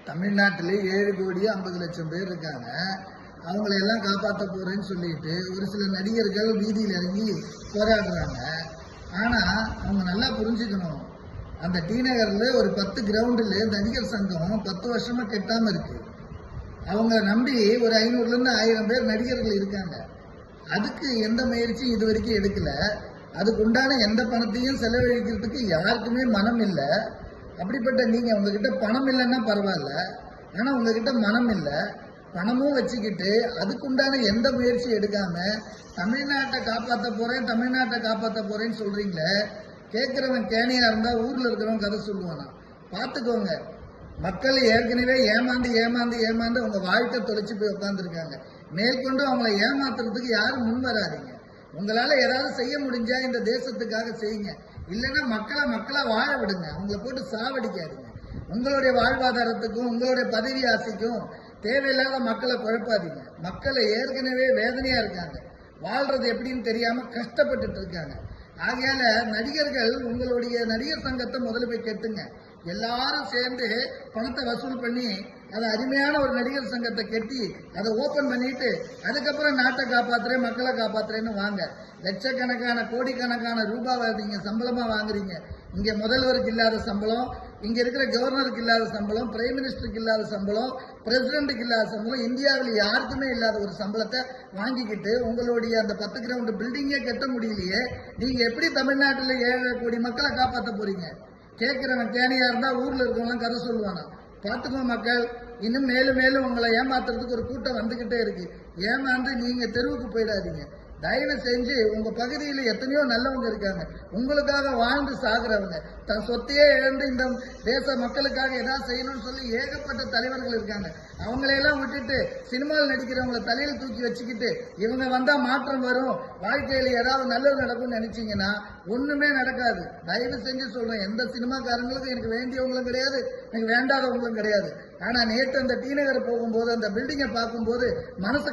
தமிழ்நாட்டிலே 7,50,00,000 பேர் இருக்காங்க. அவங்களையெல்லாம் காப்பாற்ற போறேன்னு சொல்லிட்டு ஒரு சில நடிகர்கள் வீதியில் இறங்கி போராடுறாங்க. ஆனா அவங்க நல்லா புரிஞ்சுக்கணும், அந்த டி நகர்ல ஒரு 10 கிரவுண்டில் நடிகர் சங்கம் 10 வருஷமா கெட்டாம இருக்கு. அவங்க நம்பி ஒரு 500லேருந்து 1000 பேர் நடிகர்கள் இருக்காங்க. அதுக்கு எந்த முயற்சியும் இது வரைக்கும் எடுக்கல. அதுக்கு உண்டான எந்த பணத்தையும் செலவழிக்கிறதுக்கு யாருக்குமே மனம் இல்லை. அப்படிப்பட்ட நீங்க உங்ககிட்ட பணம் இல்லைன்னா பரவாயில்ல, ஆனா உங்ககிட்ட மனம் இல்லை. பணமும் வச்சுக்கிட்டு அதுக்குண்டான எந்த முயற்சியும் எடுக்காம தமிழ்நாட்டை காப்பாற்ற போறேன்னு சொல்றீங்களே. கேட்கிறவன் கேணியா இருந்தா ஊர்ல இருக்கிறவன் கதை சொல்லுவானா? பார்த்துக்கோங்க. மக்கள் ஏற்கனவே ஏமாந்து உங்க வாழ்க்கை தொலைச்சு போய் உட்காந்துருக்காங்க. மேற்கொண்டு அவங்கள ஏமாத்துறதுக்கு யாரும் முன் வராதிங்க. உங்களால ஏதாவது செய்ய முடிஞ்சா இந்த தேசத்துக்காக செய்யுங்க. இல்லைன்னா மக்களா வாழ விடுங்க. அவங்கள போட்டு சாவடிக்காதீங்க. உங்களுடைய வாழ்வாதாரத்துக்கும் உங்களுடைய பதவி ஆசைக்கும் தேவையில்லாத மக்களை குழப்பாதீங்க. மக்களை ஏற்கனவே வேதனையா இருக்காங்க, வாழ்றது எப்படின்னு தெரியாம கஷ்டப்பட்டுட்டு இருக்காங்க. ஆகையால நடிகர்கள் உங்களுடைய நடிகர் சங்கத்தை முதல்ல போய் கெட்டுங்க. எல்லாரும் சேர்ந்து பணத்தை வசூல் பண்ணி அதை அருமையான ஒரு நடிகர் சங்கத்தை கெட்டி அதை ஓபன் பண்ணிட்டு அதுக்கப்புறம் நாட்டை காப்பாத்துறேன் மக்களை காப்பாத்துறேன்னு வாங்க. லட்சக்கணக்கான கோடிக்கணக்கான ரூபாவை நீங்க சம்பளமா வாங்குறீங்க. இங்க முதல்வருக்கு இல்லாத சம்பளம், இங்க இருக்கிற கவர்னருக்கு இல்லாத சம்பளம், பிரைம் மினிஸ்டருக்கு இல்லாத சம்பளம், பிரசிடென்ட்டுக்கு இல்லாத சம்பளம், இந்தியாவில் யாருக்குமே இல்லாத ஒரு சம்பளத்தை வாங்கிக்கிட்டு உங்களுடைய அந்த 10 கிரவுண்ட் பில்டிங்கே கட்ட முடியலையே. நீங்க எப்படி தமிழ்நாட்டில் 7 கோடி மக்களை காப்பாற்ற போறீங்க? கேட்கிறவன் கேணியா இருந்தா ஊர்ல இருக்கவங்களாம் கதை சொல்லுவானா? பார்த்துக்கோ மக்கள், இன்னும் மேலும் உங்களை ஏமாத்துறதுக்கு ஒரு கூட்டம் வந்துகிட்டே இருக்கு. ஏமாந்து நீங்க தெருவுக்கு போயிடாதீங்க. தயவு செஞ்சு உங்க பகுதியில் எத்தனையோ நல்லவங்க இருக்காங்க, உங்களுக்காக வாழ்ந்து சாகுறவங்க, தன் சொத்தையே இழந்து இந்த தேச மக்களுக்காக ஏதாவது செய்யணும்னு சொல்லி ஏகப்பட்ட தலைவர்கள் இருக்காங்க. அவங்களையெல்லாம் விட்டுட்டு சினிமாவில் நடிக்கிறவங்களை தலையில தூக்கி வச்சுக்கிட்டு இவங்க வந்தா மாற்றம் வரும், வாழ்க்கையில ஏதாவது நல்லது நடக்கும்னு நினைச்சீங்கன்னா ஒண்ணுமே நடக்காது. தயவு செஞ்சு சொல்றேன், எந்த சினிமாக்காரங்களுக்கும் எனக்கு வேண்டியவங்களும் கிடையாது, எனக்கு வேண்டாதவங்களும் கிடையாது. ஆனா நேற்று அந்த டி நகர் போகும்போது அந்த பில்டிங்கை பார்க்கும்போது மனசு